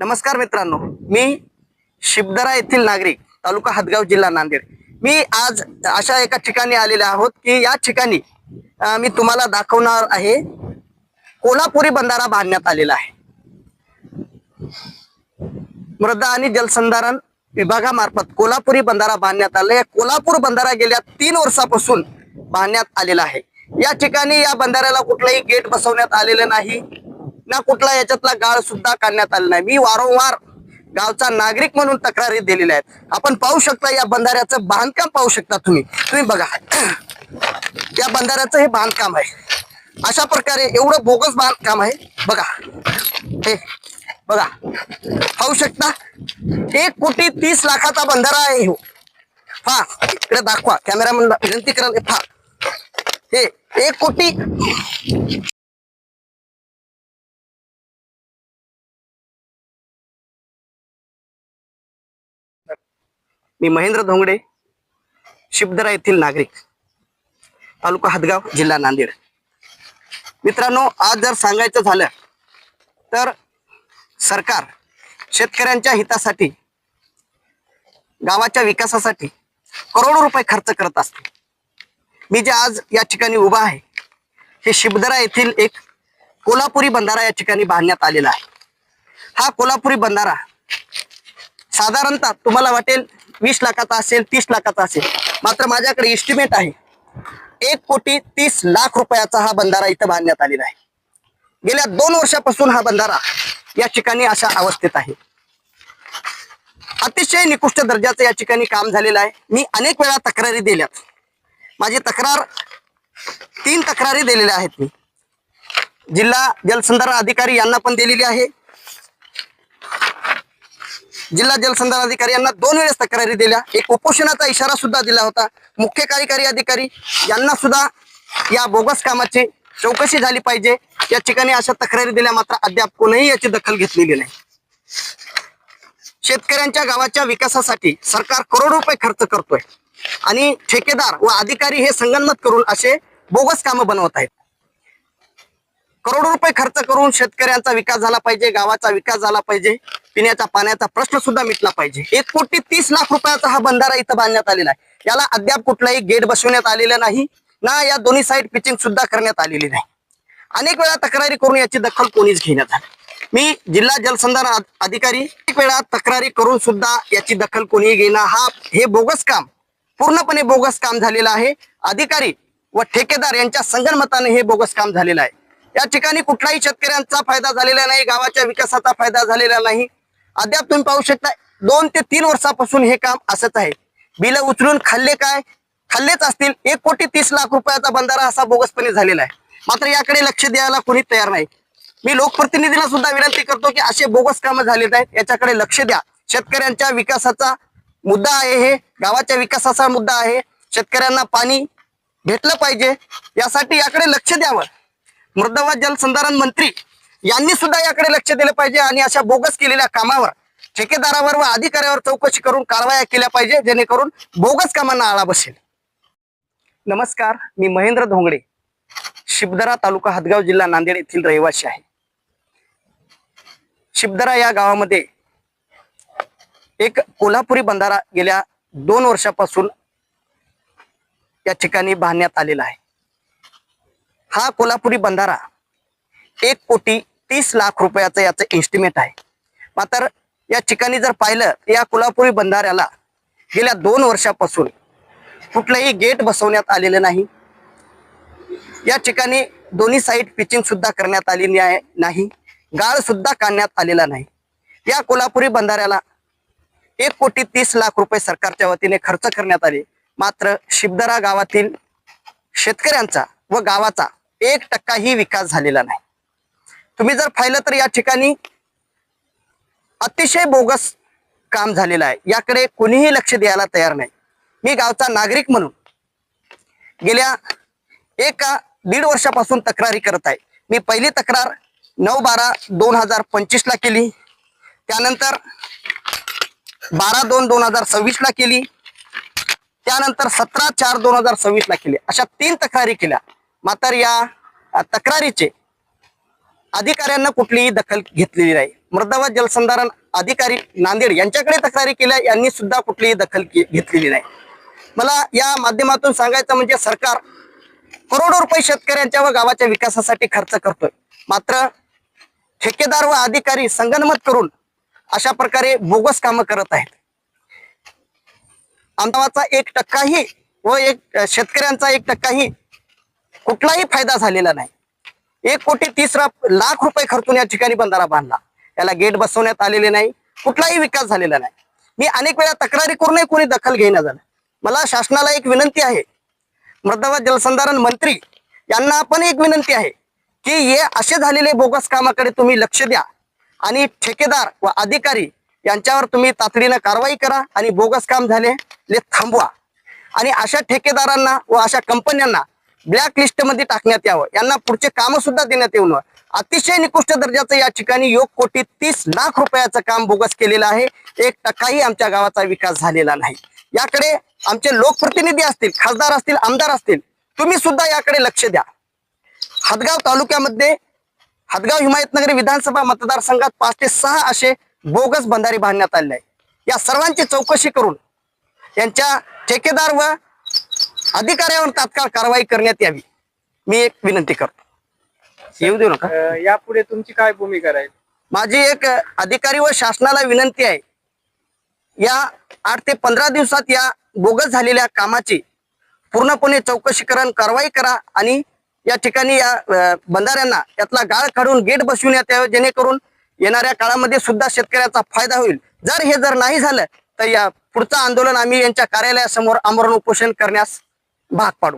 नमस्कार मित्रांनो, मी शिबदरा येथील नागरिक, तालुका हदगाव, जिल्हा नांदेड। मी आज अशा एका ठिकाणी आलेले आहोत की या ठिकाणी मी तुम्हाला दाखवणार आहे कोल्हापुरी बंधारा बांधण्यात आलेला आहे। मृदा आणि जलसंधारण विभागामार्फत कोल्हापुरी बंधारा बांधण्यात आला। या कोल्हापूर बंधारा गेल्या 3 वर्षापासून बांधण्यात आलेला आहे। या ठिकाणी या बंधाऱ्याला कुठलाही गेट बसवण्यात आलेलं नाही, ना कुठला याच्यातला गाळ सुद्धा काढण्यात आला नाही। मी वारंवार गावचा नागरिक म्हणून तक्रारी दिलेल्या आहेत। आपण पाहू शकता या बंधाऱ्याचं बांधकाम पाहू शकता तुम्ही बघा, या बंधाऱ्याचं हे बांधकाम आहे। अशा प्रकारे एवढं बोगस बांधकाम आहे। बघा, हे बघा, पाहू शकता 1,30,00,000चा बंधारा आहे। हो हा, इकडे दाखवा, कॅमेरामॅन विनंती कराल। हा, हे 1 कोटी मी महेंद्र धोंगडे, शिबदरा येथील नागरिक, तालुका हदगाव, जिल्हा नांदेड। मित्रांनो, आज जर सांगायचं झालं तर सरकार शेतकऱ्यांच्या हितासाठी, गावाच्या विकासासाठी करोडो रुपये खर्च करत असते। मी जे आज या ठिकाणी उभा आहे हे शिबदरा येथील एक कोल्हापुरी बंधारा या ठिकाणी बांधण्यात आलेला आहे। हा कोल्हापुरी बंधारा साधारणतः तुम्हाला वाटेल 20 लाखाचा असेल, 30 लाखाचा असेल, मात्र माझ्याकडे एस्टिमेट आहे 1,30,00,000 रुपयाचा हा बंधारा इथं बांधण्यात आलेला आहे। गेल्या 2 वर्षापासून हा बंधारा या ठिकाणी अशा अवस्थेत आहे। अतिशय निकृष्ट दर्जाचं या ठिकाणी काम झालेलं आहे। मी अनेक वेळा तक्रारी दिल्यात। माझी तक्रार 3 तक्रारी दिलेल्या आहेत। मी जिल्हा जलसंधारण अधिकारी यांना पण दिलेली आहे। जिल्हा जलसंधारण अधिकारी यांना 2 वेळेस तक्रारी दिल्या। एक उपोषणाचा इशारा सुद्धा दिला होता। मुख्य कार्यकारी अधिकारी यांना सुद्धा या बोगस कामाची चौकशी झाली पाहिजे या ठिकाणी अशा तक्रारी दिल्या, मात्र अद्याप कोणीही याची दखल घेतलेली नाही। शेतकऱ्यांच्या गावाच्या विकासासाठी सरकार करोडो रुपये खर्च करतोय आणि ठेकेदार व अधिकारी हे संगनमत करून असे बोगस कामं बनवत आहेत। करोडो रुपये खर्च करून शेतकऱ्यांचा विकास झाला पाहिजे, गावाचा विकास झाला पाहिजे, पिण्याच्या पाण्याचा प्रश्न सुद्धा मिटला पाहिजे। 1,30,00,000 रुपयाचा हा बंधारा इथं बांधण्यात आलेला आहे। याला अद्याप कुठलाही गेट बसवण्यात आलेला नाही, ना या दोन्ही साईड पिचिंग सुद्धा करण्यात आलेली नाही। अनेक वेळा तक्रारी करून याची दखल कोणीच घेण्यात आली। मी जिल्हा जलसंधारण अधिकारी अनेक वेळा तक्रारी करून सुद्धा याची दखल कोणी घेणं, हे बोगस काम, पूर्णपणे बोगस काम झालेलं आहे। अधिकारी व ठेकेदार यांच्या संगनमताने हे बोगस काम झालेलं आहे। या ठिकाणी कुठलाही शेतकऱ्यांचा फायदा झालेला नाही, गावाच्या विकासाचा फायदा झालेला नाही। अद्याप तुम्ही पाहू शकता 2 ते 3 वर्षापासून हे काम असंच आहे। बिल उचलून खाल्लेच असतील। 1,30,00,000 रुपयाचा बंधारा असा बोगसपणे झालेला आहे, मात्र याकडे लक्ष द्यायला कोणी तयार नाही। मी लोकप्रतिनिधींना सुद्धा विनंती करतो की असे बोगस कामं झालेत आहेत, याच्याकडे लक्ष द्या। शेतकऱ्यांच्या विकासाचा मुद्दा आहे, हे गावाच्या विकासाचा मुद्दा आहे। शेतकऱ्यांना पाणी भेटलं पाहिजे, यासाठी याकडे लक्ष द्यावं। मृदा व जलसंधारण मंत्री यांनी सुद्धा याकडे लक्ष दिलं पाहिजे आणि अशा बोगस केलेल्या कामावर ठेकेदारावर व अधिकाऱ्यावर चौकशी करून कारवाया केल्या पाहिजे, जेणेकरून बोगस कामांना आळा बसेल। नमस्कार, मी महेंद्र धोंगडे, शिबदरा, तालुका हदगाव, जिल्हा नांदेड येथील रहिवासी आहे। शिबदरा या गावामध्ये एक कोल्हापुरी बंधारा गेल्या 2 वर्षापासून या ठिकाणी बांधण्यात आलेला आहे। हा कोल्हापुरी बंधारा 1,30,00,000 रुपयाचं याचं एस्टिमेट आहे। मात्र या ठिकाणी जर पाहिलं, या कोल्हापुरी बंधाऱ्याला गेल्या 2 वर्षापासून कुठलंही गेट बसवण्यात आलेलं नाही। या ठिकाणी दोन्ही साईड पिचिंग सुद्धा करण्यात आलेली नाही, गाळ सुद्धा काढण्यात आलेला नाही। या कोल्हापुरी बंधाऱ्याला 1,30,00,000 रुपये सरकारच्या वतीने खर्च करण्यात आले, मात्र शिबदरा गावातील शेतकऱ्यांचा व गावाचा 1% विकास झालेला नाही। तुम्ही जर पाहिलं तर या ठिकाणी अतिशय बोगस काम झालेलं आहे, याकडे कोणीही लक्ष द्यायला तयार नाही। मी गावचा नागरिक म्हणून गेल्या 1-1.5 वर्षापासून तक्रारी करत आहे। मी पहिली तक्रार 9/12/2025 ला केली, त्यानंतर 12/2/2026 ला केली, त्यानंतर 17/4/2026 ला केली। अशा 3 तक्रारी केल्या, मात्र या तक्रारीचे अधिकाऱ्यांना कुठलीही दखल घेतलेली नाही. मृदा व जलसंधारण अधिकारी नांदेड यांच्याकडे तक्रारी केल्या, यांनी सुद्धा कुठलीही दखल घेतलेली नाही. मला या माध्यमातून सांगायचं म्हणजे सरकार करोडो रुपये शेतकऱ्यांच्या व गावाच्या विकासासाठी खर्च करतोय, मात्र ठेकेदार व अधिकारी संगनमत करून अशा प्रकारे बोगस कामं करत आहेत. आमचा 1% व शेतकऱ्यांचा 1% कुठलाही फायदा झालेला नाही. 1,30,00,000 रुपये खर्चून या ठिकाणी बंधारा बांधला, याला गेट बसवण्यात आलेले नाही, कुठलाही विकास झालेला नाही. मी अनेक वेळा तक्रारी करूनही कोणी दखल घेईना झालं. मला शासनाला एक विनंती आहे, मृदा व जलसंधारण मंत्री यांना पण एक विनंती आहे की हे असे झालेले बोगस कामाकडे तुम्ही लक्ष द्या आणि ठेकेदार व अधिकारी यांच्यावर तुम्ही तातडीनं कारवाई करा आणि बोगस काम झालेले थांबवा आणि अशा ठेकेदारांना व अशा कंपन्यांना ब्लॅक लिस्ट मध्ये टाकण्यात यावं. यांना पुढचे काम सुद्धा देण्यात येऊ नये. अतिशय निकृष्ट दर्जाचं या ठिकाणी 1,30,00,000 रुपयाचं काम बोगस केलेलं आहे. 1%ही आमच्या गावाचा विकास झालेला नाही. याकडे आमचे लोकप्रतिनिधी असतील, खासदार असतील, आमदार असतील, तुम्ही सुद्धा याकडे लक्ष द्या. हदगाव तालुक्यामध्ये हदगाव हिमायतनगर विधानसभा मतदारसंघात 5 ते 6 असे बोगस बंधारे बांधण्यात आले आहे. या सर्वांची चौकशी करून यांच्या ठेकेदार व अधिकाऱ्यावर तात्काळ कारवाई करण्यात यावी, मी एक विनंती करतो. येऊ देऊ नका. यापुढे तुमची काय भूमिका राहील? माझी एक अधिकारी व शासनाला विनंती आहे, या 8 ते 15 दिवसात या बोगस झालेल्या कामाची पूर्णपणे चौकशी करा, कारवाई करा आणि या ठिकाणी या बंधाऱ्यांना यातला गाळ काढून गेट बसविण्यात यावे, जेणेकरून येणाऱ्या काळामध्ये सुद्धा शेतकऱ्याचा फायदा होईल. जर नाही झालं तर या पुढचं आंदोलन आम्ही यांच्या कार्यालयासमोर आमरण उपोषण करण्यास भाग पाडू.